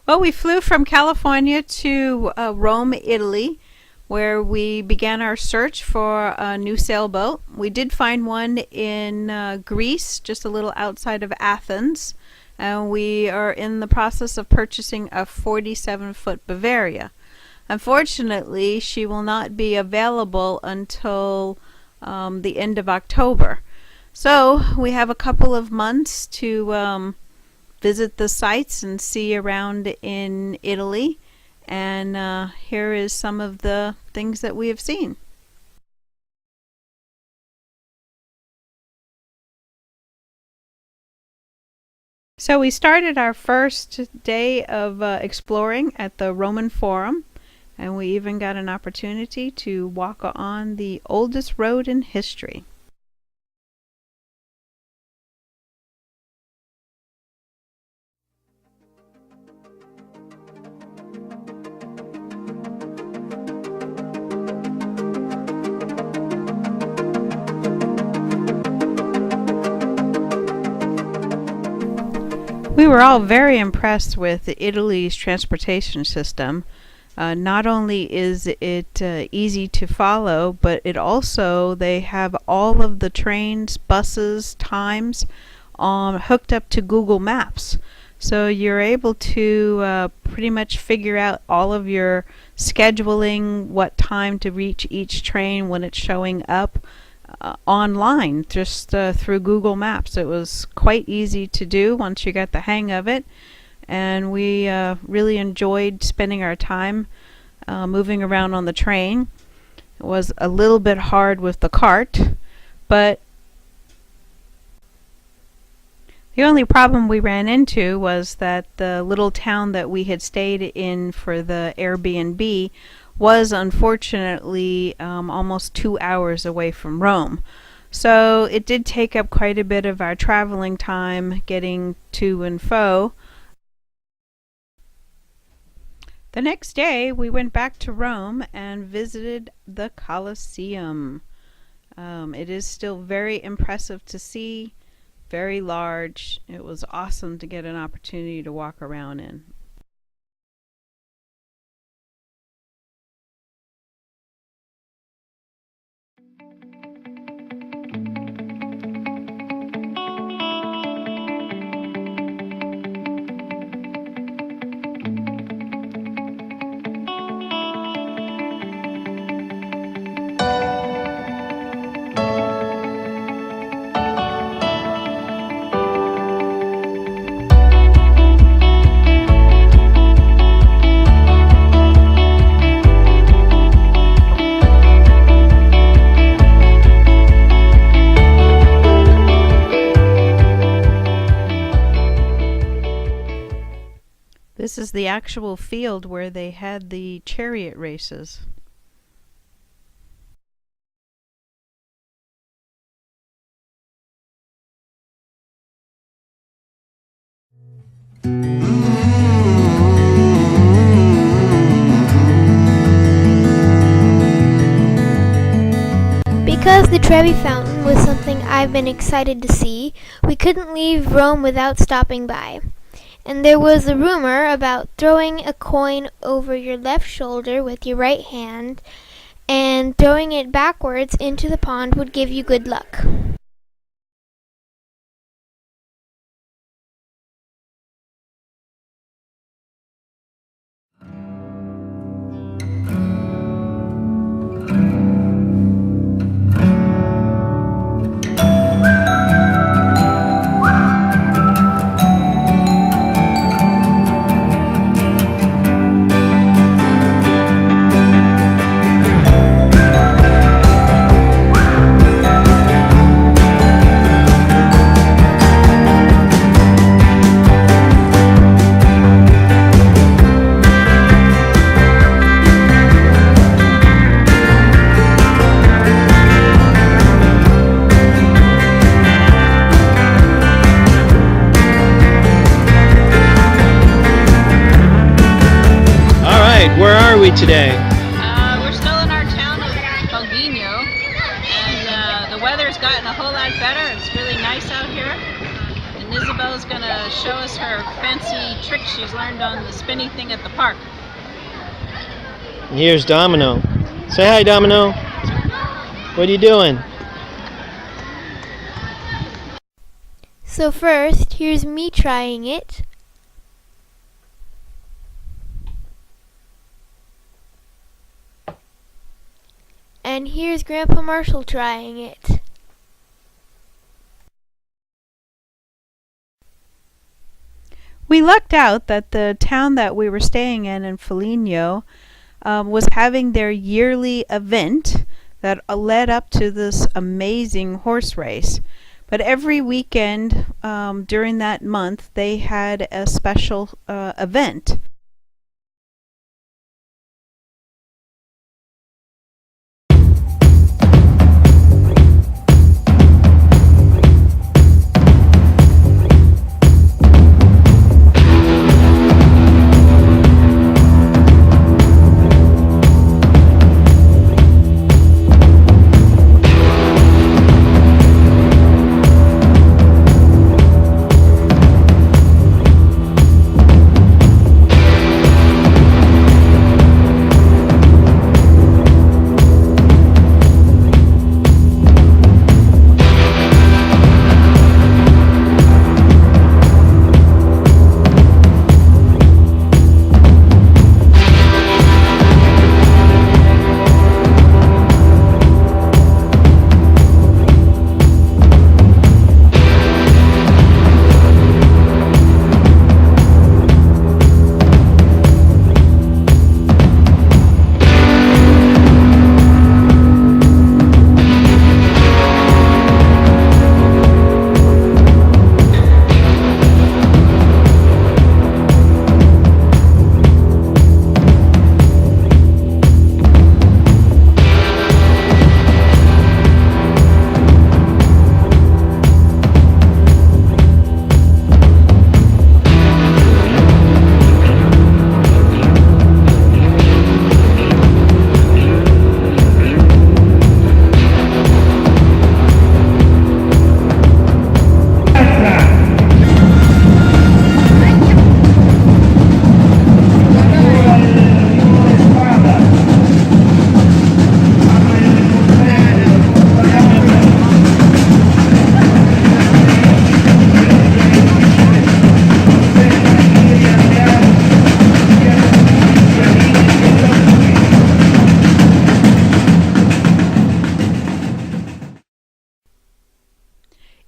Well, we flew from California to Rome, Italy, where we began our search for a new sailboat. We did find one in Greece, just a little outside of Athens, and we are in the process of purchasing a 47-foot Bavaria. Unfortunately, she will not be available until the end of October. So we have a couple of months to visit the sites and see around in Italy. And here is some of the things that we have seen. So we started our first day of exploring at the Roman Forum, and we even got an opportunity to walk on the oldest road in history. We were all very impressed with Italy's transportation system. Not only is it easy to follow, but they have all of the trains, buses, times hooked up to Google Maps. So you're able to pretty much figure out all of your scheduling, what time to reach each train when it's showing up online, just through Google Maps. It was quite easy to do once you got the hang of it, and we really enjoyed spending our time moving around on the train. It was a little bit hard with the cart, but the only problem we ran into was that the little town that we had stayed in for the Airbnb was unfortunately almost 2 hours away from Rome. So it did take up quite a bit of our traveling time getting to and fro. The next day we went back to Rome and visited the Colosseum. It is still very impressive to see, very large. It was awesome to get an opportunity to walk around in. This is the actual field where they had the chariot races. Because the Trevi Fountain was something I've been excited to see, we couldn't leave Rome without stopping by. And there was a rumor about throwing a coin over your left shoulder with your right hand, and throwing it backwards into the pond would give you good luck. Where are we today? We're still in our town of Foligno, and the weather's gotten a whole lot better. It's really nice out here, and Isabel's gonna to show us her fancy trick she's learned on the spinny thing at the park. And here's Domino. Say hi, Domino. What are you doing? So first, here's me trying it. And here's Grandpa Marshall trying it. We lucked out that the town that we were staying in Foligno, was having their yearly event that led up to this amazing horse race. But every weekend during that month, they had a special event.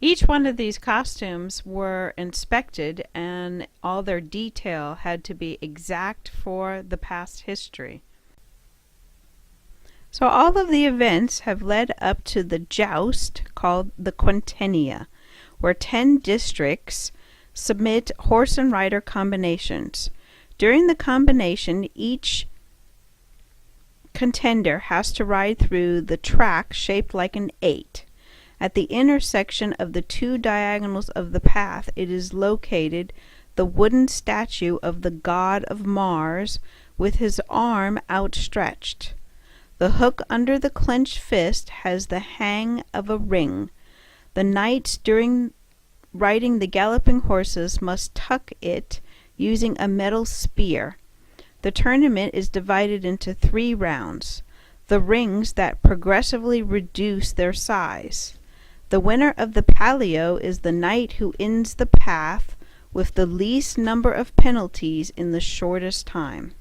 Each one of these costumes were inspected and all their detail had to be exact for the past history. So all of the events have led up to the joust called the Quintana, where 10 districts submit horse and rider combinations. During the combination, each contender has to ride through the track shaped like an 8. At the intersection of the two diagonals of the path, it is located the wooden statue of the god of Mars with his arm outstretched. The hook under the clenched fist has the hang of a ring. The knights, during riding the galloping horses, must tuck it using a metal spear. The tournament is divided into 3 rounds, the rings that progressively reduce their size. The winner of the palio is the knight who ends the path with the least number of penalties in the shortest time.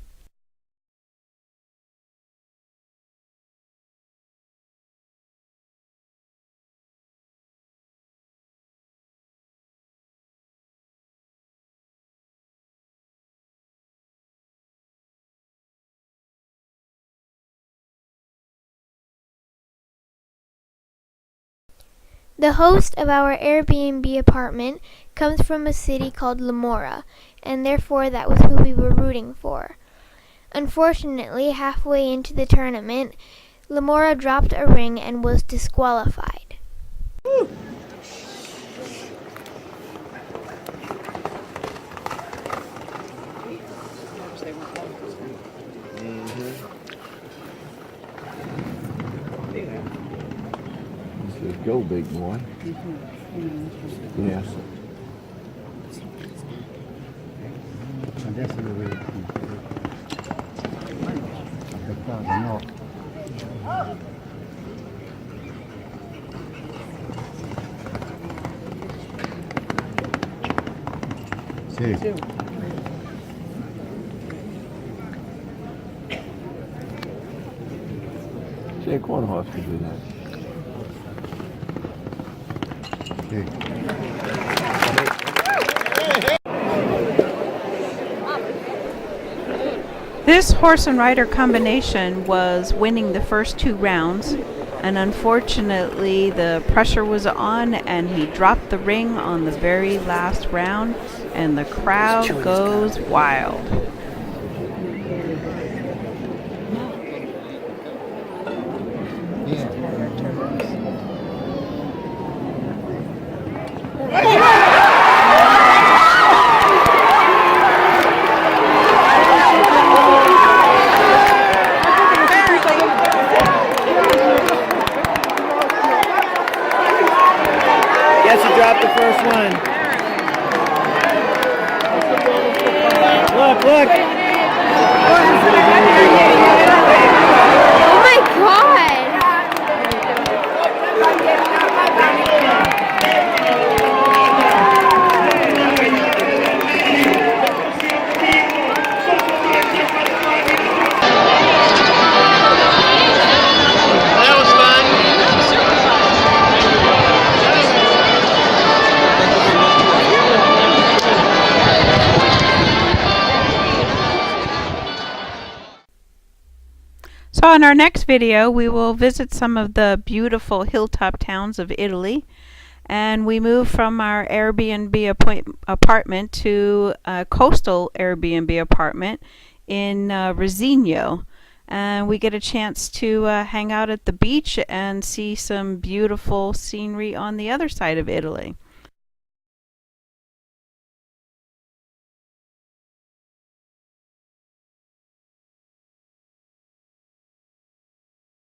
The host of our Airbnb apartment comes from a city called Lamora, and therefore that was who we were rooting for. Unfortunately, halfway into the tournament, Lamora dropped a ring and was disqualified. Go, big boy. Yes. adesso dove aspettare, no. Sì. Jake Hornhoff could do that. Sì. This horse and rider combination was winning the first 2 rounds, and unfortunately the pressure was on and he dropped the ring on the very last round, and the crowd goes wild. Guess you dropped the first one. Look, look. Oh my god! That was fun. So in our next video, we will visit some of the beautiful hilltop towns of Italy, and we move from our Airbnb apartment to a coastal Airbnb apartment in Rosino, and we get a chance to hang out at the beach and see some beautiful scenery on the other side of Italy.